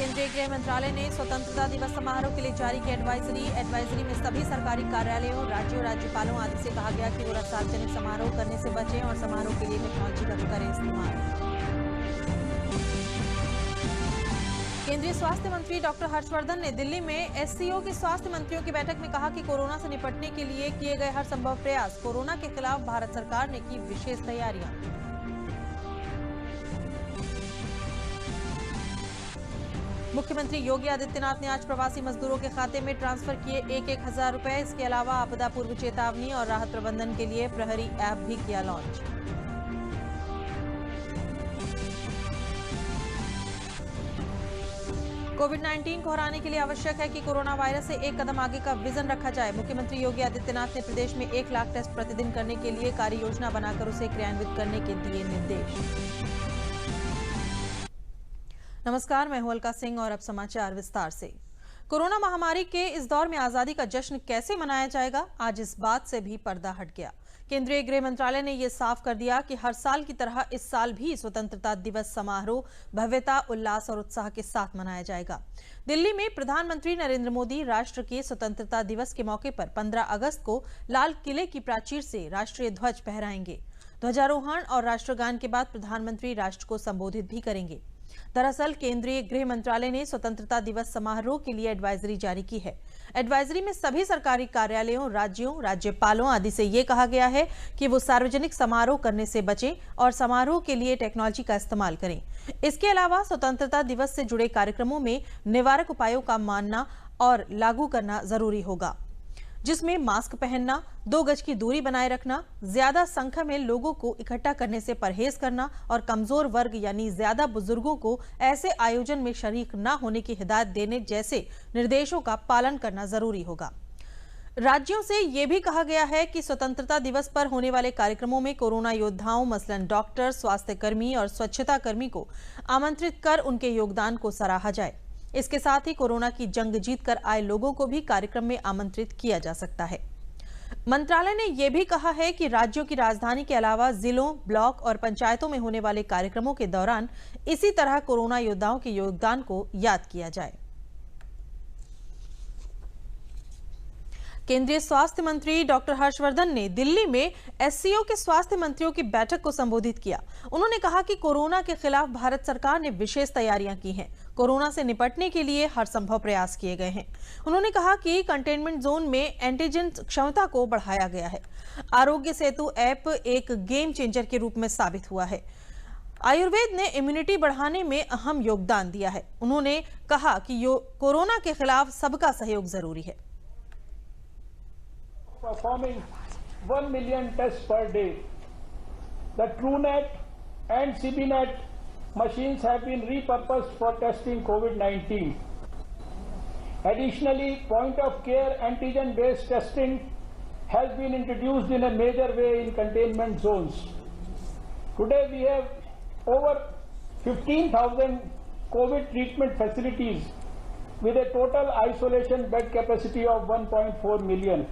केंद्रीय गृह मंत्रालय ने स्वतंत्रता दिवस समारोह के लिए जारी की एडवाइजरी में सभी सरकारी कार्यालयों, राज्यों, राज्यपालों आदि से कहा गया कि वो सार्वजनिक समारोह करने से बचें और समारोह के लिए टेक्नोलॉजी का करें इस्तेमाल। केंद्रीय स्वास्थ्य मंत्री डॉक्टर हर्षवर्धन ने दिल्ली में एससीओ के स्वास्थ्य मंत्रियों की बैठक में कहा कि कोरोना से निपटने के लिए किए गए हर संभव प्रयास। कोरोना के खिलाफ भारत सरकार ने की विशेष तैयारियां। मुख्यमंत्री योगी आदित्यनाथ ने आज प्रवासी मजदूरों के खाते में ट्रांसफर किए 1,000 रुपए। इसके अलावा आपदा पूर्व चेतावनी और राहत प्रबंधन के लिए प्रहरी ऐप भी किया लॉन्च। कोविड-19 को हराने के लिए आवश्यक है कि कोरोना वायरस से एक कदम आगे का विजन रखा जाए। मुख्यमंत्री योगी आदित्यनाथ ने प्रदेश में 1 लाख टेस्ट प्रतिदिन करने के लिए कार्य योजना बनाकर उसे क्रियान्वित करने के दिए निर्देश। नमस्कार, मैं हूं अलका सिंह और अब समाचार विस्तार से। कोरोना महामारी के इस दौर में आजादी का जश्न कैसे मनाया जाएगा, आज इस बात से भी पर्दा हट गया। केंद्रीय गृह मंत्रालय ने यह साफ कर दिया कि हर साल की तरह इस साल भी स्वतंत्रता दिवस समारोह भव्यता, उल्लास और उत्साह के साथ मनाया जाएगा। दिल्ली में प्रधानमंत्री नरेंद्र मोदी राष्ट्र के स्वतंत्रता दिवस के मौके पर 15 अगस्त को लाल किले की प्राचीर से राष्ट्रीय ध्वज फहराएंगे। ध्वजारोहण और राष्ट्रगान के बाद प्रधानमंत्री राष्ट्र को संबोधित भी करेंगे। दरअसल केंद्रीय गृह मंत्रालय ने स्वतंत्रता दिवस समारोह के लिए एडवाइजरी जारी की है। एडवाइजरी में सभी सरकारी कार्यालयों, राज्यों, राज्यपालों आदि से ये कहा गया है कि वो सार्वजनिक समारोह करने से बचें और समारोह के लिए टेक्नोलॉजी का इस्तेमाल करें। इसके अलावा स्वतंत्रता दिवस से जुड़े कार्यक्रमों में निवारक उपायों का मानना और लागू करना जरूरी होगा, जिसमें मास्क पहनना, 2 गज की दूरी बनाए रखना, ज्यादा संख्या में लोगों को इकट्ठा करने से परहेज करना और कमजोर वर्ग यानी ज्यादा बुजुर्गों को ऐसे आयोजन में शरीक न होने की हिदायत देने जैसे निर्देशों का पालन करना जरूरी होगा। राज्यों से यह भी कहा गया है कि स्वतंत्रता दिवस पर होने वाले कार्यक्रमों में कोरोना योद्धाओं मसलन डॉक्टर, स्वास्थ्य कर्मी और स्वच्छता कर्मी को आमंत्रित कर उनके योगदान को सराहा जाए। इसके साथ ही कोरोना की जंग जीतकर आए लोगों को भी कार्यक्रम में आमंत्रित किया जा सकता है। मंत्रालय ने यह भी कहा है कि राज्यों की राजधानी के अलावा जिलों, ब्लॉक और पंचायतों में होने वाले कार्यक्रमों के दौरान इसी तरह कोरोना योद्धाओं के योगदान को याद किया जाए। केंद्रीय स्वास्थ्य मंत्री डॉक्टर हर्षवर्धन ने दिल्ली में एससीओ के स्वास्थ्य मंत्रियों की बैठक को संबोधित किया। उन्होंने कहा कि कोरोना के खिलाफ भारत सरकार ने विशेष तैयारियां की हैं। कोरोना से निपटने के लिए हर संभव प्रयास किए गए हैं। उन्होंने कहा कि कंटेनमेंट जोन में एंटीजन क्षमता को बढ़ाया गया है। आरोग्य सेतु ऐप एक गेम चेंजर के रूप में साबित हुआ है। आयुर्वेद ने इम्यूनिटी बढ़ाने में अहम योगदान दिया है। उन्होंने कहा कि कोरोना के खिलाफ सबका सहयोग जरूरी है। Performing 1 million tests per day. The TrueNet and CBNet machines have been repurposed for testing COVID-19. Additionally, point-of-care antigen-based testing has been introduced in a major way in containment zones. Today, we have over 15,000 COVID treatment facilities with a total isolation bed capacity of 1.4 million.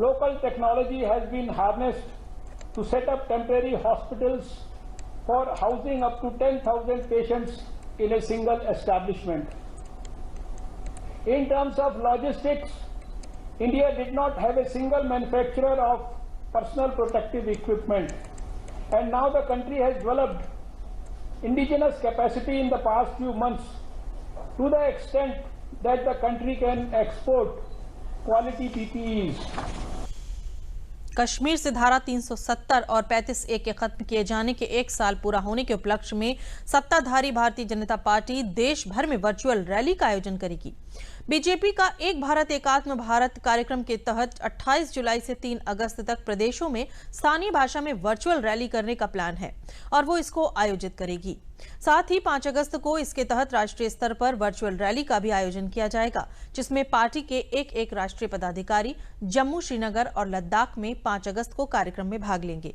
Local technology has been harnessed to set up temporary hospitals for housing up to 10,000 patients in a single establishment. In terms of logistics, India did not have a single manufacturer of personal protective equipment, and now the country has developed indigenous capacity in the past few months to the extent that the country can export quality PPEs. Kashmir से धारा 370 और 35A के खत्म किए जाने के 1 साल पूरा होने के उपलक्ष्य में सत्ताधारी भारतीय जनता पार्टी देश भर में वर्चुअल रैली का आयोजन करेगी। बीजेपी का एक भारत एकात्म भारत कार्यक्रम के तहत 28 जुलाई से 3 अगस्त तक प्रदेशों में स्थानीय भाषा में वर्चुअल रैली करने का प्लान है और वो इसको आयोजित करेगी। साथ ही 5 अगस्त को इसके तहत राष्ट्रीय स्तर पर वर्चुअल रैली का भी आयोजन किया जाएगा, जिसमें पार्टी के एक राष्ट्रीय पदाधिकारी जम्मू, श्रीनगर और लद्दाख में 5 अगस्त को कार्यक्रम में भाग लेंगे।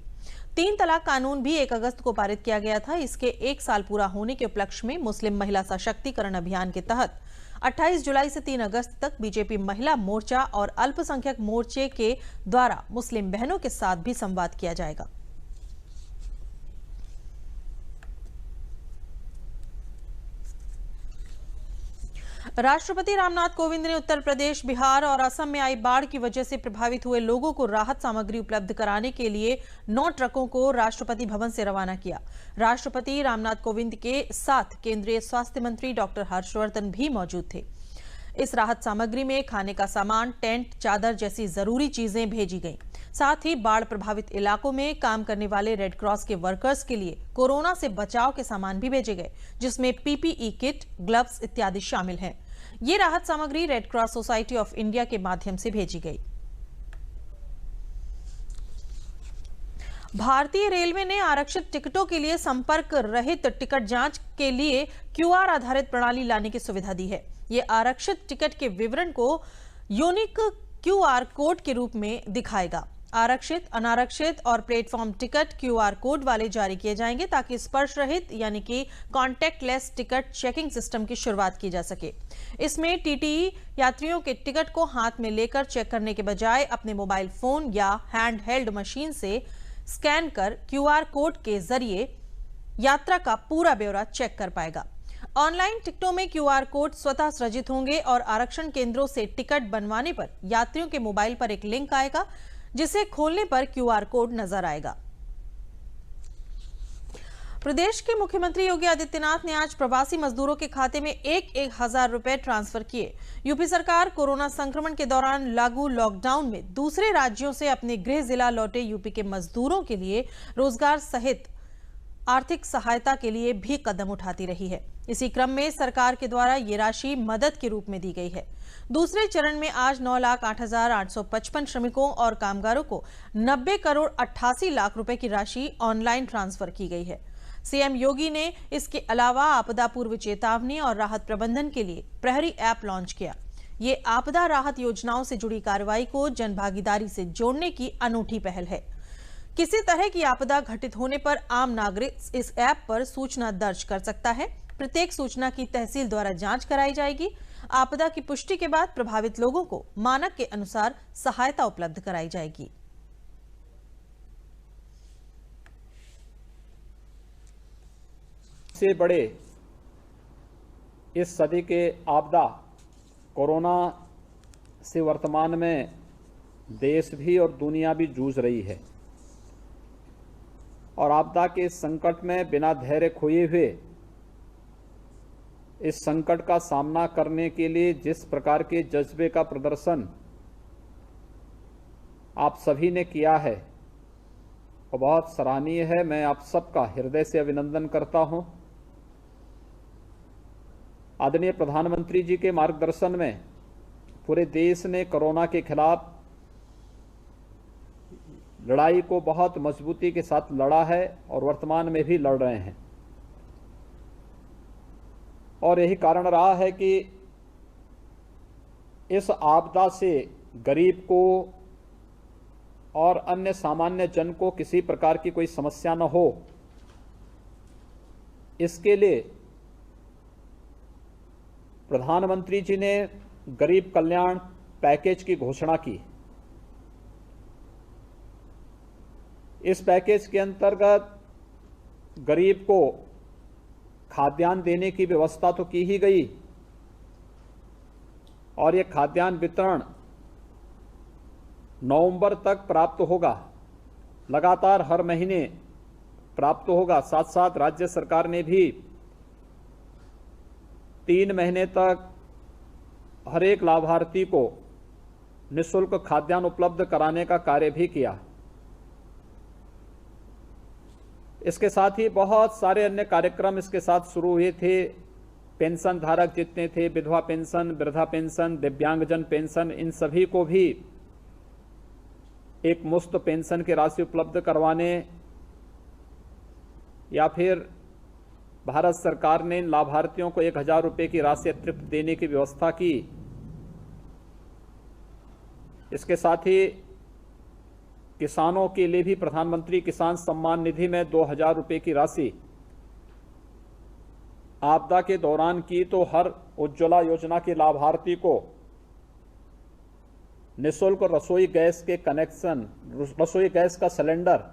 3 तलाक कानून भी 1 अगस्त को पारित किया गया था। इसके 1 साल पूरा होने के उपलक्ष्य में मुस्लिम महिला सशक्तिकरण अभियान के तहत 28 जुलाई से 3 अगस्त तक बीजेपी महिला मोर्चा और अल्पसंख्यक मोर्चे के द्वारा मुस्लिम बहनों के साथ भी संवाद किया जाएगा। राष्ट्रपति रामनाथ कोविंद ने उत्तर प्रदेश, बिहार और असम में आई बाढ़ की वजह से प्रभावित हुए लोगों को राहत सामग्री उपलब्ध कराने के लिए 9 ट्रकों को राष्ट्रपति भवन से रवाना किया। राष्ट्रपति रामनाथ कोविंद के साथ केंद्रीय स्वास्थ्य मंत्री डॉक्टर हर्षवर्धन भी मौजूद थे। इस राहत सामग्री में खाने का सामान, टेंट, चादर जैसी जरूरी चीजें भेजी गईं। साथ ही बाढ़ प्रभावित इलाकों में काम करने वाले रेड क्रॉस के वर्कर्स के लिए कोरोना से बचाव के सामान भी भेजे गए, जिसमें पीपीई किट, ग्लव्स इत्यादि शामिल हैं। ये राहत सामग्री red cross society of India के माध्यम से भेजी गई। भारतीय रेलवे ने आरक्षित टिकटों के लिए संपर्क रहित टिकट जांच के लिए क्यूआर आधारित प्रणाली लाने की सुविधा दी है। ये आरक्षित टिकट के विवरण को यूनिक क्यूआर कोड के रूप में दिखाएगा। आरक्षित, अनारक्षित और प्लेटफॉर्म टिकट क्यूआर कोड वाले जारी किए जाएंगे ताकि स्पर्श रहित यानी कि कॉन्टैक्टलेस टिकट चेकिंग सिस्टम की शुरुआत की जा सके। इसमें टीटीई यात्रियों के टिकट को हाथ में लेकर चेक करने के बजाय अपने मोबाइल फोन या हैंडहेल्ड मशीन से स्कैन कर क्यूआर कोड के जरिए यात्रा का पूरा ब्यौरा चेक कर पाएगा। ऑनलाइन टिकटों में क्यूआर कोड स्वतः सृजित होंगे और आरक्षण केंद्रों से टिकट बनवाने पर यात्रियों के मोबाइल पर एक लिंक आएगा, जिसे खोलने पर क्यूआर कोड नजर आएगा। प्रदेश के मुख्यमंत्री योगी आदित्यनाथ ने आज प्रवासी मजदूरों के खाते में 1,000 रुपए ट्रांसफर किए। यूपी सरकार कोरोना संक्रमण के दौरान लागू लॉकडाउन में दूसरे राज्यों से अपने गृह जिला लौटे यूपी के मजदूरों के लिए रोजगार सहित आर्थिक सहायता के लिए भी कदम उठाती रही है। इसी क्रम में सरकार के द्वारा ये राशि मदद के रूप में दी गई है। दूसरे चरण में आज 9,08,855 श्रमिकों और कामगारों को 90 करोड़ 88 लाख रुपए की राशि ऑनलाइन ट्रांसफर की गई है। सीएम योगी ने इसके अलावा आपदा पूर्व चेतावनी और राहत प्रबंधन के लिए प्रहरी ऐप लॉन्च किया। ये आपदा राहत योजनाओं से जुड़ी कार्रवाई को जनभागीदारी से जोड़ने की अनूठी पहल है। किसी तरह की आपदा घटित होने पर आम नागरिक इस ऐप पर सूचना दर्ज कर सकता है। प्रत्येक सूचना की तहसील द्वारा जांच कराई जाएगी। आपदा की पुष्टि के बाद प्रभावित लोगों को मानक के अनुसार सहायता उपलब्ध कराई जाएगी। से बड़े इस सदी के आपदा कोरोना से वर्तमान में देश भी और दुनिया भी जूझ रही है और आपदा के इस संकट में बिना धैर्य खोए हुए इस संकट का सामना करने के लिए जिस प्रकार के जज्बे का प्रदर्शन आप सभी ने किया है वो बहुत सराहनीय है। मैं आप सबका हृदय से अभिनंदन करता हूं। आदरणीय प्रधानमंत्री जी के मार्गदर्शन में पूरे देश ने कोरोना के खिलाफ लड़ाई को बहुत मजबूती के साथ लड़ा है और वर्तमान में भी लड़ रहे हैं और यही कारण रहा है कि इस आपदा से गरीब को और अन्य सामान्य जन को किसी प्रकार की कोई समस्या न हो, इसके लिए प्रधानमंत्री जी ने गरीब कल्याण पैकेज की घोषणा की। इस पैकेज के अंतर्गत गरीब को खाद्यान्न देने की व्यवस्था तो की ही गई और ये खाद्यान्न वितरण नवंबर तक प्राप्त होगा, लगातार हर महीने प्राप्त होगा। साथ साथ राज्य सरकार ने भी 3 महीने तक हर एक लाभार्थी को निःशुल्क खाद्यान्न उपलब्ध कराने का कार्य भी किया। इसके साथ ही बहुत सारे अन्य कार्यक्रम इसके साथ शुरू हुए थे। पेंशन धारक जितने थे, विधवा पेंशन, वृद्धा पेंशन, दिव्यांगजन पेंशन, इन सभी को भी एक मुफ्त पेंशन की राशि उपलब्ध करवाने या फिर भारत सरकार ने इन लाभार्थियों को 1,000 रुपये की राशि अतिरिक्त देने की व्यवस्था की। इसके साथ ही किसानों के लिए भी प्रधानमंत्री किसान सम्मान निधि में 2,000 रुपये की राशि आपदा के दौरान की तो हर उज्ज्वला योजना के लाभार्थी को निःशुल्क रसोई गैस के कनेक्शन, रसोई गैस का सिलेंडर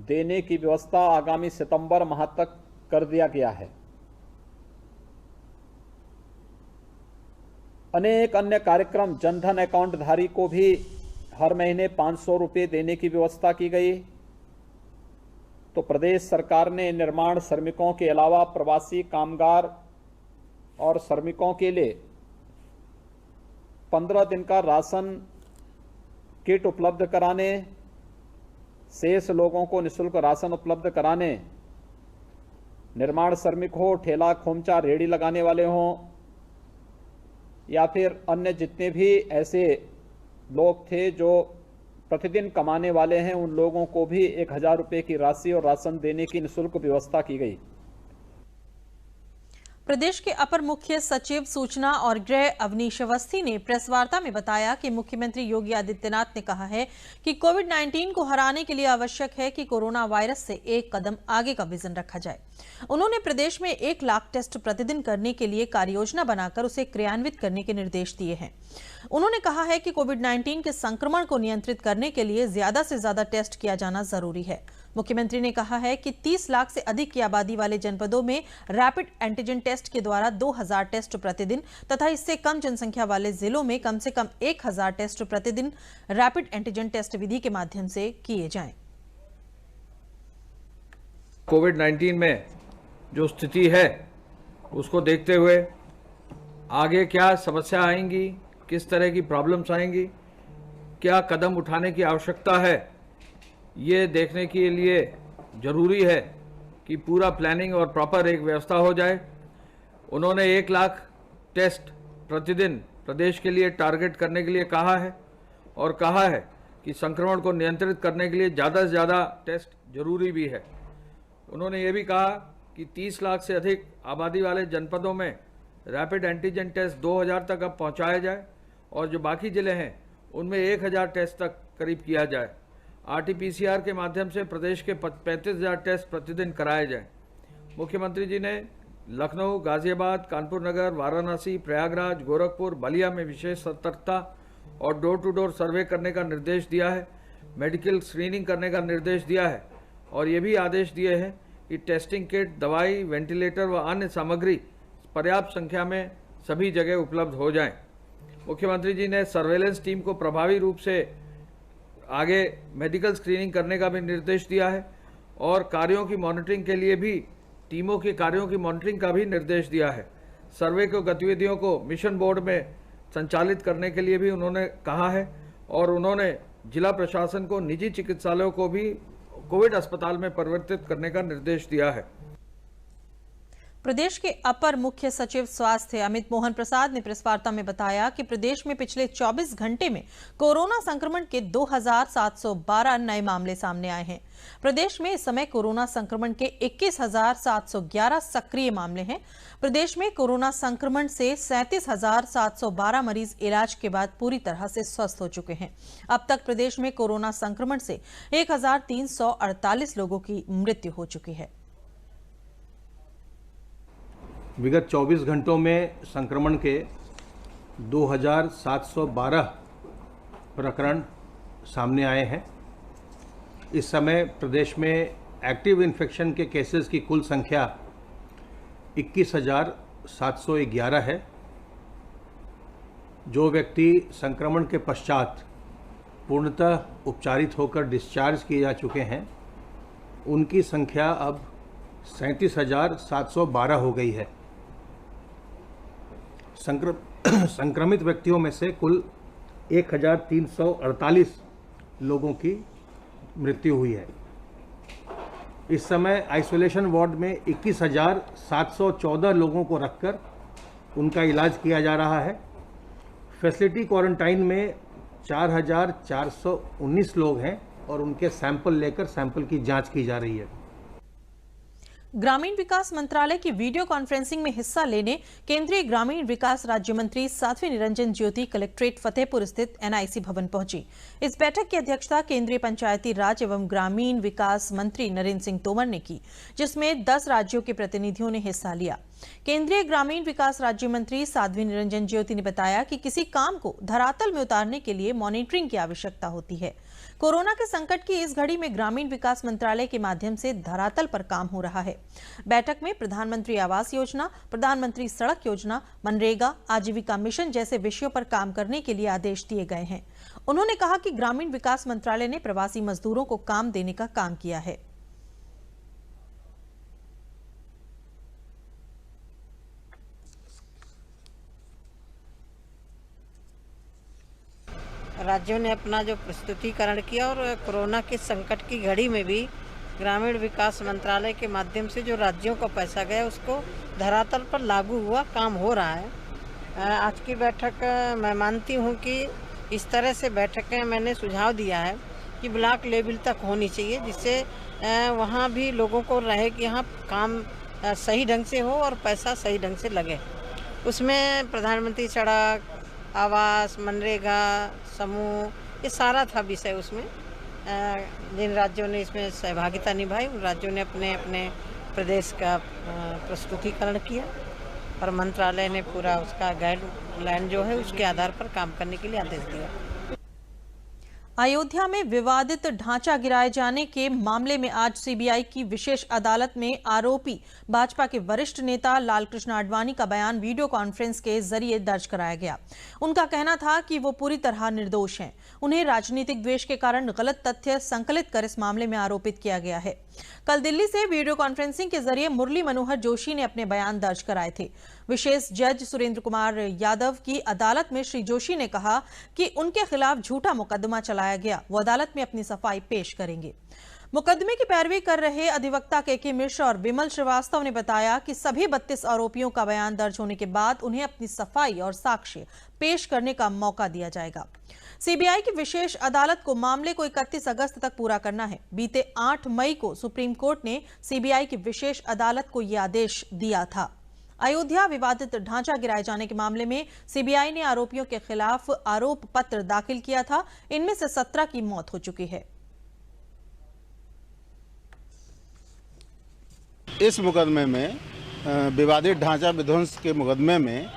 देने की व्यवस्था आगामी सितंबर माह तक कर दिया गया है। अनेक अन्य कार्यक्रम, जनधन अकाउंट धारी को भी हर महीने 500 रुपये देने की व्यवस्था की गई। तो प्रदेश सरकार ने निर्माण श्रमिकों के अलावा प्रवासी कामगार और श्रमिकों के लिए 15 दिन का राशन किट उपलब्ध कराने, शेष लोगों को निःशुल्क राशन उपलब्ध कराने, निर्माण श्रमिक हो, ठेला खोमचा रेहड़ी लगाने वाले हों या फिर अन्य जितने भी ऐसे लोग थे जो प्रतिदिन कमाने वाले हैं, उन लोगों को भी 1000 रुपये की राशि और राशन देने की निःशुल्क व्यवस्था की गई। प्रदेश के अपर मुख्य सचिव सूचना और गृह अवनीश अवस्थी ने प्रेस वार्ता में बताया कि मुख्यमंत्री योगी आदित्यनाथ ने कहा है कि कोविड-19 को हराने के लिए आवश्यक है कि कोरोना वायरस से एक कदम आगे का विजन रखा जाए। उन्होंने प्रदेश में 1 लाख टेस्ट प्रतिदिन करने के लिए कार्ययोजना बनाकर उसे क्रियान्वित करने के निर्देश दिए हैं। उन्होंने कहा है कि कोविड-19 के संक्रमण को नियंत्रित करने के लिए ज्यादा से ज्यादा टेस्ट किया जाना जरूरी है। मुख्यमंत्री ने कहा है कि 30 लाख से अधिक की आबादी वाले जनपदों में रैपिड एंटीजन टेस्ट के द्वारा 2000 टेस्ट प्रतिदिन तथा इससे कम जनसंख्या वाले जिलों में कम से कम 1000 टेस्ट प्रतिदिन रैपिड एंटीजन टेस्ट विधि के माध्यम से किए जाएं। कोविड-19 में जो स्थिति है उसको देखते हुए आगे क्या समस्या आएंगी, किस तरह की प्रॉब्लम्स आएंगी, क्या कदम उठाने की आवश्यकता है, ये देखने के लिए ज़रूरी है कि पूरा प्लानिंग और प्रॉपर एक व्यवस्था हो जाए। उन्होंने 1 लाख टेस्ट प्रतिदिन प्रदेश के लिए टारगेट करने के लिए कहा है और कहा है कि संक्रमण को नियंत्रित करने के लिए ज़्यादा से ज़्यादा टेस्ट जरूरी भी है। उन्होंने ये भी कहा कि 30 लाख से अधिक आबादी वाले जनपदों में रैपिड एंटीजन टेस्ट 2000 तक अब पहुँचाया जाए और जो बाकी ज़िले हैं उनमें 1000 टेस्ट तक करीब किया जाए। RT-PCR के माध्यम से प्रदेश के 35,000 टेस्ट प्रतिदिन कराए जाएं। मुख्यमंत्री जी ने लखनऊ, गाजियाबाद, कानपुर नगर, वाराणसी, प्रयागराज, गोरखपुर, बलिया में विशेष सतर्कता और डोर टू डोर सर्वे करने का निर्देश दिया है, मेडिकल स्क्रीनिंग करने का निर्देश दिया है और ये भी आदेश दिए हैं कि टेस्टिंग किट, दवाई, वेंटिलेटर व अन्य सामग्री पर्याप्त संख्या में सभी जगह उपलब्ध हो जाएं। मुख्यमंत्री जी ने सर्वेलेंस टीम को प्रभावी रूप से आगे मेडिकल स्क्रीनिंग करने का भी निर्देश दिया है और कार्यों की मॉनिटरिंग के लिए भी टीमों के कार्यों की मॉनिटरिंग का भी निर्देश दिया है। सर्वे को गतिविधियों को मिशन बोर्ड में संचालित करने के लिए भी उन्होंने कहा है और उन्होंने जिला प्रशासन को निजी चिकित्सालयों को भी कोविड अस्पताल में परिवर्तित करने का निर्देश दिया है। प्रदेश के अपर मुख्य सचिव स्वास्थ्य अमित मोहन प्रसाद ने प्रेस वार्ता में बताया कि प्रदेश में पिछले 24 घंटे में कोरोना संक्रमण के 2712 नए मामले सामने आए हैं। प्रदेश में इस समय कोरोना संक्रमण के 21,711 सक्रिय मामले हैं। प्रदेश में कोरोना संक्रमण से 37,712 मरीज इलाज के बाद पूरी तरह से स्वस्थ हो चुके हैं। अब तक प्रदेश में कोरोना संक्रमण से 1,348 लोगों की मृत्यु हो चुकी है। विगत 24 घंटों में संक्रमण के 2,712 प्रकरण सामने आए हैं। इस समय प्रदेश में एक्टिव इन्फेक्शन के केसेस की कुल संख्या 21,711 है। जो व्यक्ति संक्रमण के पश्चात पूर्णतः उपचारित होकर डिस्चार्ज किए जा चुके हैं उनकी संख्या अब 37,712 हो गई है। संक्रमित व्यक्तियों में से कुल 1,348 लोगों की मृत्यु हुई है। इस समय आइसोलेशन वार्ड में 21,714 लोगों को रखकर उनका इलाज किया जा रहा है। फैसिलिटी क्वारंटाइन में 4,419 लोग हैं और उनके सैंपल लेकर सैंपल की जांच की जा रही है। ग्रामीण विकास मंत्रालय की वीडियो कॉन्फ्रेंसिंग में हिस्सा लेने केंद्रीय ग्रामीण विकास राज्य मंत्री साध्वी निरंजन ज्योति कलेक्ट्रेट फतेहपुर स्थित NIC भवन पहुंची। इस बैठक की अध्यक्षता केंद्रीय पंचायती राज एवं ग्रामीण विकास मंत्री नरेंद्र सिंह तोमर ने की, जिसमें 10 राज्यों के प्रतिनिधियों ने हिस्सा लिया। केंद्रीय ग्रामीण विकास राज्य मंत्री साध्वी निरंजन ज्योति ने बताया कि किसी काम को धरातल में उतारने के लिए मॉनिटरिंग की आवश्यकता होती है। कोरोना के संकट की इस घड़ी में ग्रामीण विकास मंत्रालय के माध्यम से धरातल पर काम हो रहा है। बैठक में प्रधानमंत्री आवास योजना, प्रधानमंत्री सड़क योजना, मनरेगा, आजीविका मिशन जैसे विषयों पर काम करने के लिए आदेश दिए गए हैं। उन्होंने कहा कि ग्रामीण विकास मंत्रालय ने प्रवासी मजदूरों को काम देने का काम किया है। राज्यों ने अपना जो प्रस्तुतिकरण किया और कोरोना के संकट की घड़ी में भी ग्रामीण विकास मंत्रालय के माध्यम से जो राज्यों को पैसा गया उसको धरातल पर लागू हुआ, काम हो रहा है। आज की बैठक मैं मानती हूँ कि इस तरह से बैठकें मैंने सुझाव दिया है कि ब्लॉक लेवल तक होनी चाहिए, जिससे वहाँ भी लोगों को रहे कि यहाँ काम सही ढंग से हो और पैसा सही ढंग से लगे। उसमें प्रधानमंत्री सड़क, आवास, मनरेगा, समूह, ये सारा था विषय। उसमें जिन राज्यों ने इसमें सहभागिता निभाई उन राज्यों ने अपने अपने प्रदेश का प्रस्तुतिकरण किया और मंत्रालय ने पूरा उसका गाइडलाइन जो है उसके आधार पर काम करने के लिए आदेश दिया। अयोध्या में विवादित ढांचा गिराए जाने के मामले में आज सीबीआई की विशेष अदालत में आरोपी भाजपा के वरिष्ठ नेता लालकृष्ण आडवाणी का बयान वीडियो कॉन्फ्रेंस के जरिए दर्ज कराया गया। उनका कहना था कि वो पूरी तरह निर्दोष हैं। उन्हें राजनीतिक द्वेष के कारण गलत तथ्य संकलित कर इस मामले में आरोपित किया गया है। कल दिल्ली से वीडियो कॉन्फ्रेंसिंग के जरिए मुरली मनोहर जोशी ने अपने बयान दर्ज कराए थे। विशेष जज सुरेंद्र कुमार यादव की अदालत में श्री जोशी ने कहा कि उनके खिलाफ झूठा मुकदमा चलाया गया। वो अदालत में अपनी सफाई पेश करेंगे। मुकदमे की पैरवी कर रहे अधिवक्ता के मिश्रा और विमल श्रीवास्तव ने बताया कि सभी 32 आरोपियों का बयान दर्ज होने के बाद उन्हें अपनी सफाई और साक्ष्य पेश करने का मौका दिया जाएगा। सीबीआई की विशेष अदालत को मामले को 31 अगस्त तक पूरा करना है। बीते 8 मई को सुप्रीम कोर्ट ने सीबीआई की विशेष अदालत को यह आदेश दिया था। अयोध्या विवादित ढांचा गिराए जाने के मामले में सीबीआई ने आरोपियों के खिलाफ आरोप पत्र दाखिल किया था। इनमें से 17 की मौत हो चुकी है। इस मुकदमे में विवादित ढांचा विध्वंस के मुकदमे में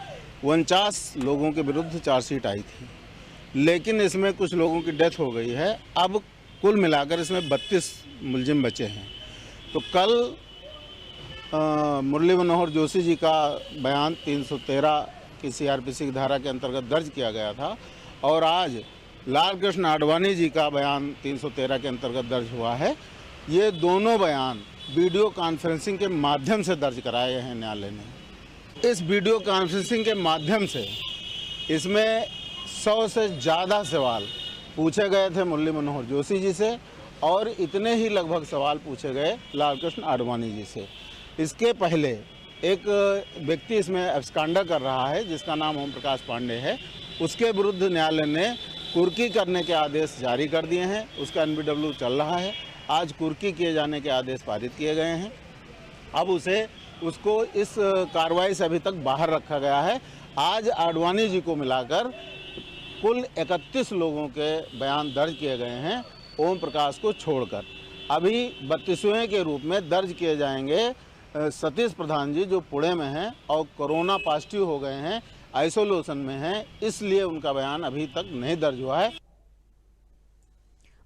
49 लोगों के विरुद्ध चार्जशीट आई थी, लेकिन इसमें कुछ लोगों की डेथ हो गई है। अब कुल मिलाकर इसमें 32 मुलजिम बचे हैं। तो कल मुरली मनोहर जोशी जी का बयान 313 की सीआरपीसी की धारा के अंतर्गत दर्ज किया गया था और आज लालकृष्ण आडवाणी जी का बयान 313 के अंतर्गत दर्ज हुआ है। ये दोनों बयान वीडियो कॉन्फ्रेंसिंग के माध्यम से दर्ज कराए गए हैं न्यायालय ने। इस वीडियो कॉन्फ्रेंसिंग के माध्यम से इसमें 100 से ज़्यादा सवाल पूछे गए थे मुरली मनोहर जोशी जी से और इतने ही लगभग सवाल पूछे गए लालकृष्ण आडवाणी जी से। इसके पहले एक व्यक्ति इसमें एब्सकॉन्डर कर रहा है जिसका नाम ओम प्रकाश पांडे है। उसके विरुद्ध न्यायालय ने कुर्की करने के आदेश जारी कर दिए हैं। उसका एनबीडब्ल्यू चल रहा है। आज कुर्की किए जाने के आदेश पारित किए गए हैं। अब उसको इस कार्रवाई से अभी तक बाहर रखा गया है। आज आडवाणी जी को मिलाकर कुल 31 लोगों के बयान दर्ज किए गए हैं, ओम प्रकाश को छोड़कर। अभी 32वें के रूप में दर्ज किए जाएंगे सतीश प्रधान जी जो पुणे में हैं और कोरोना पॉजिटिव हो गए हैं, आइसोलेशन में हैं, इसलिए उनका बयान अभी तक नहीं दर्ज हुआ है।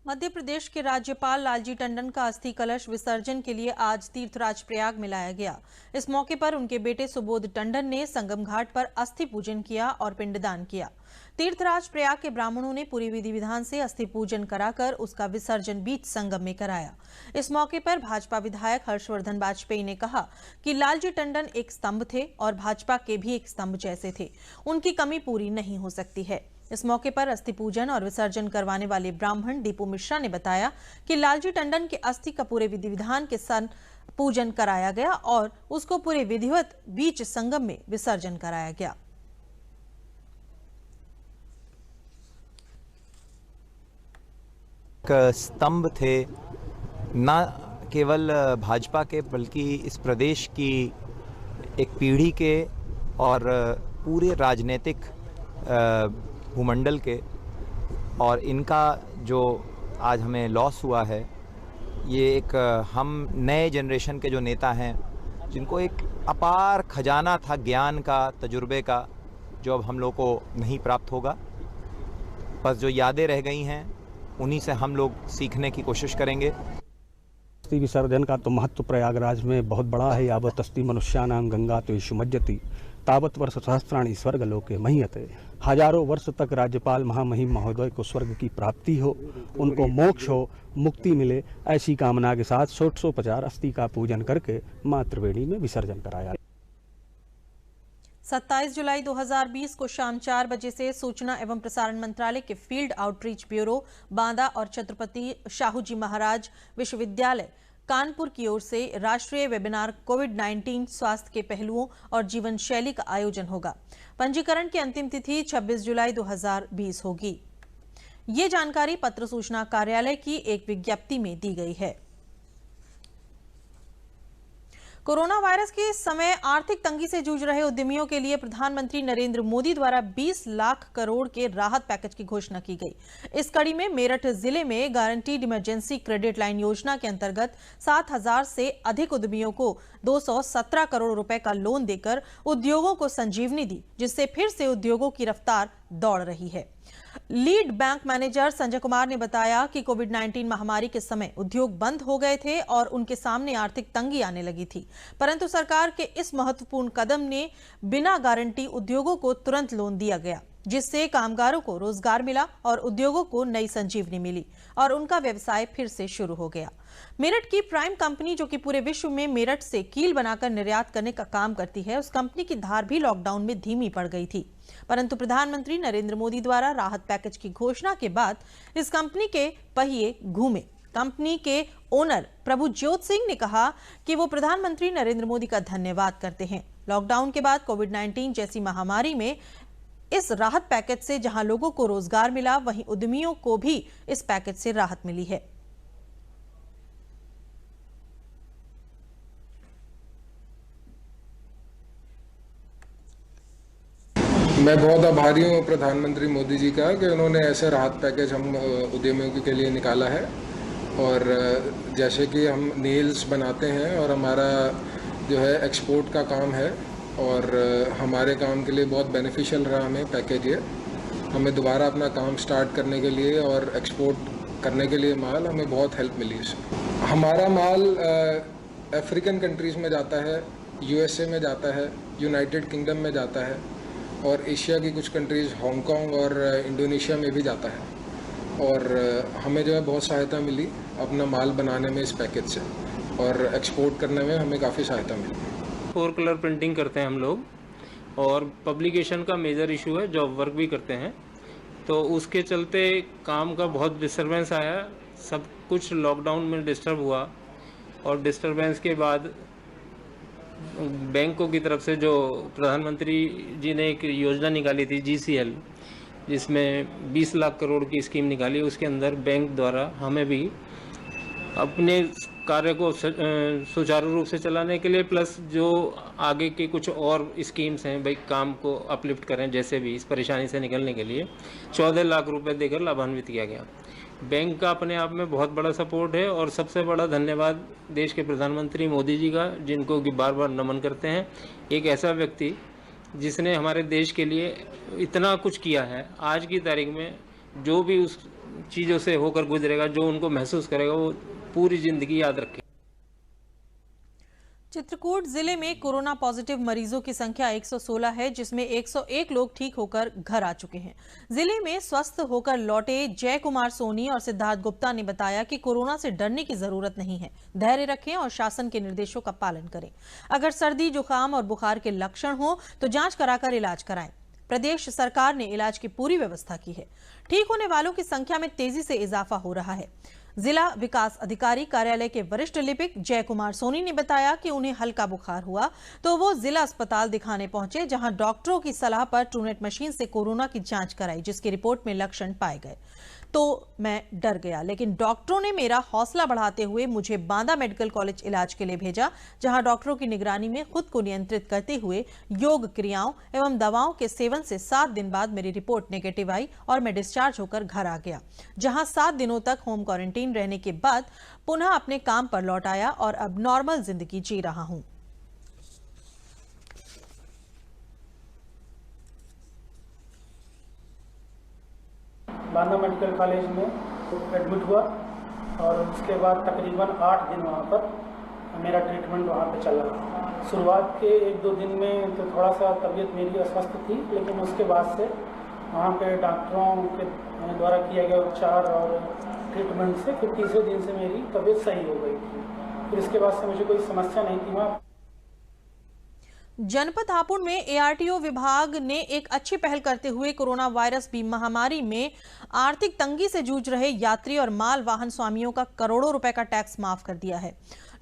मध्य प्रदेश के राज्यपाल लालजी टंडन का अस्थि कलश विसर्जन के लिए आज तीर्थराज प्रयाग में लाया गया। इस मौके पर उनके बेटे सुबोध टंडन ने संगम घाट पर अस्थि पूजन किया और पिंडदान किया। तीर्थराज प्रयाग के ब्राह्मणों ने पूरी विधि विधान से अस्थि पूजन कराकर उसका विसर्जन बीच संगम में कराया। इस मौके पर भाजपा विधायक हर्षवर्धन वाजपेयी ने कहा कि लालजी टंडन एक स्तंभ थे और भाजपा के भी एक स्तंभ जैसे थे, उनकी कमी पूरी नहीं हो सकती है। इस मौके पर अस्थि पूजन और विसर्जन करवाने वाले ब्राह्मण दीपू मिश्रा ने बताया कि लालजी टंडन के अस्थि का पूरे विधि विधान के साथ पूजन कराया गया और उसको पूरे विधिवत बीच संगम में विसर्जन कराया गया। स्तंभ थे न केवल भाजपा के बल्कि इस प्रदेश की एक पीढ़ी के और पूरे राजनीतिक भूमंडल के, और इनका जो आज हमें लॉस हुआ है, ये एक हम नए जनरेशन के जो नेता हैं जिनको एक अपार खजाना था ज्ञान का, तजुर्बे का, जो अब हम लोग को नहीं प्राप्त होगा। बस जो यादें रह गई हैं उन्हीं से हम लोग सीखने की कोशिश करेंगे। अस्थि विसर्जन का तो महत्व प्रयागराज में बहुत बड़ा है। यावत अस्ति मनुष्यानां गंगा तो सुमज्जति तावत वर्ष सहस्राणि स्वर्ग लोके महीयते। हजारों वर्ष तक राज्यपाल महामहिम महोदय को स्वर्ग की प्राप्ति हो, उनको मोक्ष हो, मुक्ति मिले, ऐसी कामना के साथ 150 अस्थि का पूजन करके मां त्रिवेणी में विसर्जन कराया। 27 जुलाई 2020 को शाम 4 बजे से सूचना एवं प्रसारण मंत्रालय के फील्ड आउटरीच ब्यूरो बांदा और छत्रपति शाहूजी महाराज विश्वविद्यालय कानपुर की ओर से राष्ट्रीय वेबिनार कोविड-19 स्वास्थ्य के पहलुओं और जीवन शैली का आयोजन होगा। पंजीकरण की अंतिम तिथि 26 जुलाई 2020 होगी। ये जानकारी पत्र सूचना कार्यालय की एक विज्ञप्ति में दी गई है। कोरोना वायरस के समय आर्थिक तंगी से जूझ रहे उद्यमियों के लिए प्रधानमंत्री नरेंद्र मोदी द्वारा 20 लाख करोड़ के राहत पैकेज की घोषणा की गई। इस कड़ी में मेरठ जिले में गारंटीड इमरजेंसी क्रेडिट लाइन योजना के अंतर्गत 7,000 से अधिक उद्यमियों को 217 करोड़ रुपए का लोन देकर उद्योगों को संजीवनी दी, जिससे फिर से उद्योगों की रफ्तार दौड़ रही है। Lead bank manager Sanjay Kumar ने बताया कि कोविड-19 महामारी के समय उद्योग बंद हो गए थे और उनके सामने आर्थिक तंगी आने लगी थी, परंतु सरकार के इस महत्वपूर्ण कदम ने बिना गारंटी उद्योगों को तुरंत लोन दिया गया, जिससे कामगारों को रोजगार मिला और उद्योगों को नई संजीवनी मिली और उनका व्यवसाय फिर से शुरू हो गया। मेरठ की प्राइम कंपनी, जो कि पूरे विश्व में मेरठ से कील बनाकर निर्यात करने का काम करती है, उस कंपनी की धार भी लॉकडाउन में धीमी पड़ गई थी, परंतु प्रधानमंत्री नरेंद्र मोदी द्वारा राहत पैकेज की घोषणा के बाद इस कंपनी के पहिए घूमे। कंपनी के ओनर प्रभुज्योत सिंह ने कहा कि वो प्रधानमंत्री नरेंद्र मोदी का धन्यवाद करते हैं। लॉकडाउन के बाद कोविड-19 जैसी महामारी में इस राहत पैकेज से जहां लोगों को रोजगार मिला, वहीं उद्यमियों को भी इस पैकेज से राहत मिली है। मैं बहुत आभारी हूँ प्रधानमंत्री मोदी जी का कि उन्होंने ऐसे राहत पैकेज हम उद्यमियों के लिए निकाला है। और जैसे कि हम नेल्स बनाते हैं और हमारा जो है एक्सपोर्ट का काम है और हमारे काम के लिए बहुत बेनिफिशियल रहा हमें पैकेज ये। हमें दोबारा अपना काम स्टार्ट करने के लिए और एक्सपोर्ट करने के लिए माल हमें बहुत हेल्प मिली इसमें। हमारा माल अफ्रीकन कंट्रीज़ में जाता है, यूएसए में जाता है, यूनाइटेड किंगडम में जाता है और एशिया की कुछ कंट्रीज़ हांगकांग और इंडोनेशिया में भी जाता है। और हमें जो है बहुत सहायता मिली अपना माल बनाने में इस पैकेज से और एक्सपोर्ट करने में हमें काफ़ी सहायता मिली। 4 कलर प्रिंटिंग करते हैं हम लोग और पब्लिकेशन का मेजर इशू है, जॉब वर्क भी करते हैं, तो उसके चलते काम का बहुत डिस्टरबेंस आया। सब कुछ लॉकडाउन में डिस्टर्ब हुआ और डिस्टरबेंस के बाद बैंकों की तरफ से जो प्रधानमंत्री जी ने एक योजना निकाली थी GCL, जिसमें 20 लाख करोड़ की स्कीम निकाली, उसके अंदर बैंक द्वारा हमें भी अपने कार्य को सुचारू रूप से चलाने के लिए प्लस जो आगे के कुछ और स्कीम्स हैं भाई काम को अपलिफ्ट करें, जैसे भी इस परेशानी से निकलने के लिए 14 लाख रुपए देकर लाभान्वित किया गया। बैंक का अपने आप में बहुत बड़ा सपोर्ट है और सबसे बड़ा धन्यवाद देश के प्रधानमंत्री मोदी जी का, जिनको कि बार बार नमन करते हैं। एक ऐसा व्यक्ति जिसने हमारे देश के लिए इतना कुछ किया है, आज की तारीख में जो भी उस चीज़ों से होकर गुजरेगा, जो उनको महसूस करेगा, वो पूरी जिंदगी याद रखेगा। चित्रकूट जिले में कोरोना पॉजिटिव मरीजों की संख्या 116 है, जिसमें 101 लोग ठीक होकर घर आ चुके हैं। जिले में स्वस्थ होकर लौटे जय कुमार सोनी और सिद्धार्थ गुप्ता ने बताया कि कोरोना से डरने की जरूरत नहीं है, धैर्य रखें और शासन के निर्देशों का पालन करें। अगर सर्दी, जुकाम और बुखार के लक्षण हो तो जांच कराकर इलाज कराएं। प्रदेश सरकार ने इलाज की पूरी व्यवस्था की है। ठीक होने वालों की संख्या में तेजी से इजाफा हो रहा है। जिला विकास अधिकारी कार्यालय के वरिष्ठ लिपिक जय कुमार सोनी ने बताया कि उन्हें हल्का बुखार हुआ तो वो जिला अस्पताल दिखाने पहुंचे, जहां डॉक्टरों की सलाह पर ट्रूनेट मशीन से कोरोना की जांच कराई, जिसकी रिपोर्ट में लक्षण पाए गए तो मैं डर गया, लेकिन डॉक्टरों ने मेरा हौसला बढ़ाते हुए मुझे बांदा मेडिकल कॉलेज इलाज के लिए भेजा, जहां डॉक्टरों की निगरानी में खुद को नियंत्रित करते हुए योग क्रियाओं एवं दवाओं के सेवन से 7 दिन बाद मेरी रिपोर्ट नेगेटिव आई और मैं डिस्चार्ज होकर घर आ गया, जहां 7 दिनों तक होम क्वारंटीन रहने के बाद पुनः अपने काम पर लौट आया और अब नॉर्मल जिंदगी जी रहा हूं। बांदा मेडिकल कॉलेज में एडमिट हुआ और उसके बाद तकरीबन 8 दिन वहाँ पर मेरा ट्रीटमेंट वहाँ पे चला। शुरुआत के 1-2 दिन में तो थोड़ा सा तबीयत मेरी अस्वस्थ थी, लेकिन उसके बाद से वहाँ पे डॉक्टरों के द्वारा किया गया उपचार और ट्रीटमेंट से फिर तीसरे दिन से मेरी तबीयत सही हो गई थी। फिर इसके बाद से मुझे कोई समस्या नहीं थी वहाँ। जनपद हापुड़ में एआरटीओ विभाग ने एक अच्छी पहल करते हुए कोरोना वायरस की महामारी में आर्थिक तंगी से जूझ रहे यात्री और माल वाहन स्वामियों का करोड़ों रुपए का टैक्स माफ कर दिया है।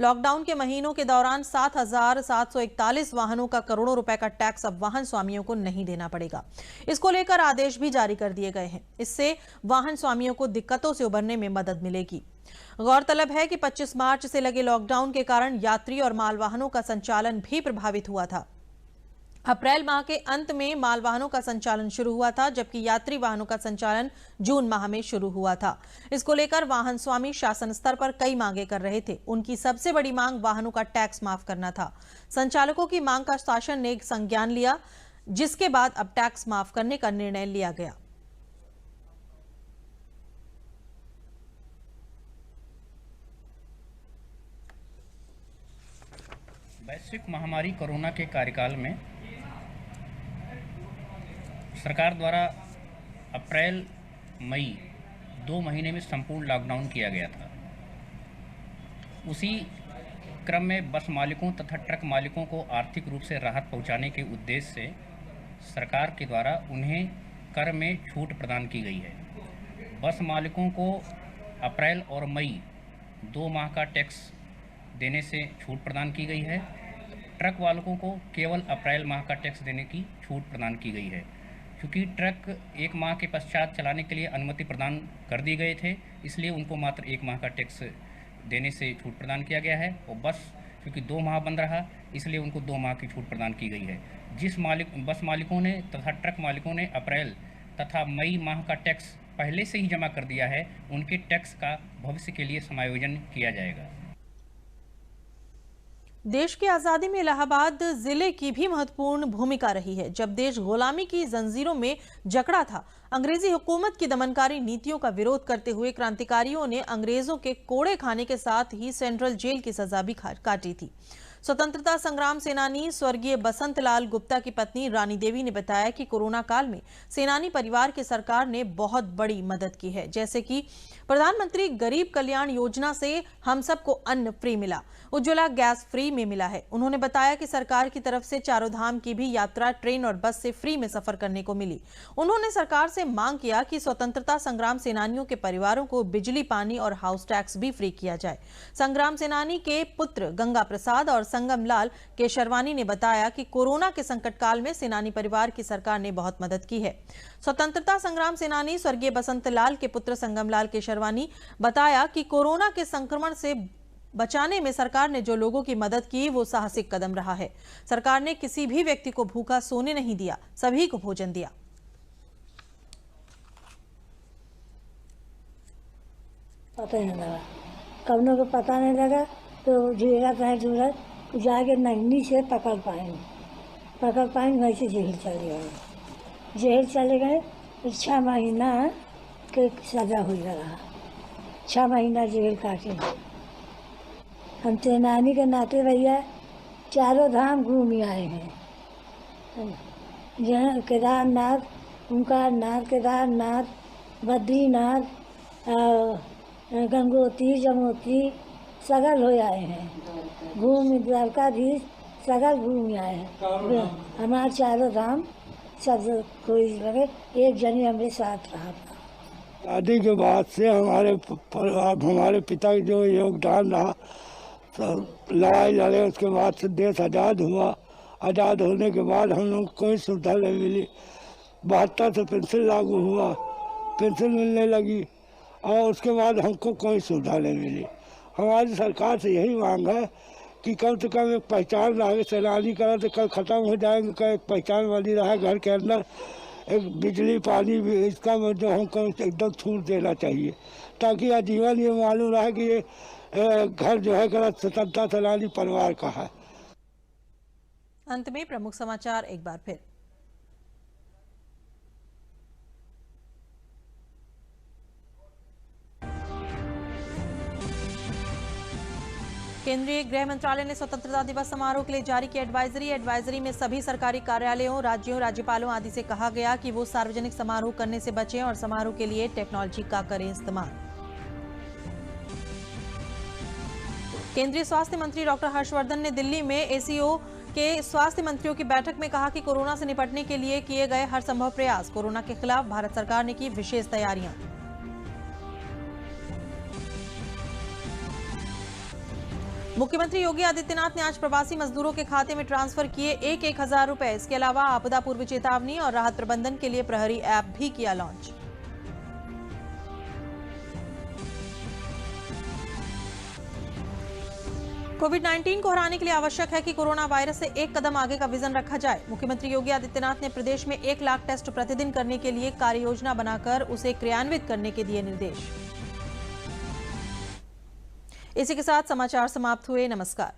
लॉकडाउन के महीनों के दौरान 7,741 वाहनों का करोड़ों रुपए का टैक्स अब वाहन स्वामियों को नहीं देना पड़ेगा। इसको लेकर आदेश भी जारी कर दिए गए हैं। इससे वाहन स्वामियों को दिक्कतों से उबरने में मदद मिलेगी। गौरतलब है कि 25 मार्च से लगे लॉकडाउन के कारण यात्री और माल वाहनों का संचालन भी प्रभावित हुआ था। अप्रैल माह के अंत में माल वाहनों का संचालन शुरू हुआ था, जबकि यात्री वाहनों का संचालन जून माह में शुरू हुआ था। इसको लेकर वाहन स्वामी शासन स्तर पर कई मांगे कर रहे थे। उनकी सबसे बड़ी मांग वाहनों का टैक्स माफ करना था। संचालकों की मांग का शासन ने संज्ञान लिया, जिसके बाद अब टैक्स माफ करने का निर्णय लिया गया। वैश्विक महामारी कोरोना के कार्यकाल में सरकार द्वारा अप्रैल मई 2 महीने में संपूर्ण लॉकडाउन किया गया था। उसी क्रम में बस मालिकों तथा ट्रक मालिकों को आर्थिक रूप से राहत पहुंचाने के उद्देश्य से सरकार के द्वारा उन्हें कर में छूट प्रदान की गई है। बस मालिकों को अप्रैल और मई 2 माह का टैक्स देने से छूट प्रदान की गई है। ट्रक वालों को केवल अप्रैल माह का टैक्स देने की छूट प्रदान की गई है। क्योंकि ट्रक 1 माह के पश्चात चलाने के लिए अनुमति प्रदान कर दी गए थे, इसलिए उनको मात्र 1 माह का टैक्स देने से छूट प्रदान किया गया है। और बस क्योंकि 2 माह बंद रहा, इसलिए उनको 2 माह की छूट प्रदान की गई है। जिस बस मालिकों ने तथा ट्रक मालिकों ने अप्रैल तथा मई माह का टैक्स पहले से ही जमा कर दिया है, उनके टैक्स का भविष्य के लिए समायोजन किया जाएगा। देश की आजादी में इलाहाबाद जिले की भी महत्वपूर्ण भूमिका रही है। जब देश गुलामी की जंजीरों में जकड़ा था, अंग्रेजी हुकूमत की दमनकारी नीतियों का विरोध करते हुए क्रांतिकारियों ने अंग्रेजों के कोड़े खाने के साथ ही सेंट्रल जेल की सजा भी काटी थी। स्वतंत्रता संग्राम सेनानी स्वर्गीय बसंत लाल गुप्ता की पत्नी रानी देवी ने बताया कि कोरोना काल में सेनानी परिवार की सरकार ने बहुत बड़ी मदद की है। जैसे कि प्रधानमंत्री गरीब कल्याण योजना से हम सबको अन्न फ्री मिला, उज्ज्वला गैस फ्री में मिला है। उन्होंने बताया कि सरकार की तरफ से चारों धाम की भी यात्रा ट्रेन और बस से फ्री में सफर करने को मिली। उन्होंने सरकार से मांग किया कि स्वतंत्रता संग्राम सेनानियों के परिवारों को बिजली, पानी और हाउस टैक्स भी फ्री किया जाए। संग्राम सेनानी के पुत्र गंगा प्रसाद और संगम लाल केशरवानी ने बताया कि कोरोना के संकट काल में सेनानी परिवार की सरकार ने बहुत मदद की है। स्वतंत्रता संग्राम सेनानी स्वर्गीय बसंत लाल के पुत्र संगम लाल केशरवानी बताया कि कोरोना के संक्रमण से बचाने में सरकार ने जो लोगों की मदद की, वो साहसिक कदम रहा है। सरकार ने किसी भी व्यक्ति को भूखा सोने नहीं दिया, सभी को भोजन दिया। पता नहीं लगा, कवनों को पता नहीं लगा तो जरूरत है जरूरत जाके नगनी से पकड़ पाएंगे वैसे जेल चले गए। जेल चले गए तो 6 महीना के सजा हुई रहा। 6 महीना जेल काटे। हम सेनानी के नाते भैया चारों धाम घूम आए हैं। जहाँ केदारनाथ, ओंकारनाथ, केदारनाथ, बद्रीनाथ, गंगोत्री, जमुनोत्री सगल हो आए हैं। घूम द्वारकाधीश सगल घूम आए हैं। हमारे चारों धाम सब कोई लगे एक जनी हमारे साथ रहा। शादी के बाद से हमारे पिता का जो योगदान रहा, तो लड़ाई लड़े, उसके बाद से देश आज़ाद हुआ। आज़ाद होने के बाद हम लोग कोई सुविधा नहीं मिली। 72 से पेंशन लागू हुआ, पेंशन मिलने लगी और उसके बाद हमको कोई सुविधा नहीं मिली। हमारी सरकार से यही मांग है कि कम से कम एक पहचान रहे। सेनानी करा तो कल ख़त्म हो जाएंगे, का एक पहचान बनी रहा घर के अंदर, एक बिजली पानी भी, इसका जो हमको एकदम छूट देना चाहिए, ताकि आजीवन ये मालूम रहे कि ये घर जो है स्वतंत्रता सेनानी परिवार का है। अंत में प्रमुख समाचार एक बार फिर। केंद्रीय गृह मंत्रालय ने स्वतंत्रता दिवस समारोह के लिए जारी की एडवाइजरी में सभी सरकारी कार्यालयों, राज्यों, राज्यपालों आदि से कहा गया कि वो सार्वजनिक समारोह करने से बचें और समारोह के लिए टेक्नोलॉजी का करें इस्तेमाल। केंद्रीय स्वास्थ्य मंत्री डॉक्टर हर्षवर्धन ने दिल्ली में एसीओ के स्वास्थ्य मंत्रियों की बैठक में कहा कि कोरोना से निपटने के लिए किए गए हर संभव प्रयास। कोरोना के खिलाफ भारत सरकार ने की विशेष तैयारियां। मुख्यमंत्री योगी आदित्यनाथ ने आज प्रवासी मजदूरों के खाते में ट्रांसफर किए 1,000 रुपए। इसके अलावा आपदा पूर्व चेतावनी और राहत प्रबंधन के लिए प्रहरी ऐप भी किया लॉन्च। कोविड-19 को हराने के लिए आवश्यक है कि कोरोना वायरस से एक कदम आगे का विजन रखा जाए। मुख्यमंत्री योगी आदित्यनाथ ने प्रदेश में 1 लाख टेस्ट प्रतिदिन करने के लिए कार्य योजना बनाकर उसे क्रियान्वित करने के दिए निर्देश। इसी के साथ समाचार समाप्त हुए। नमस्कार।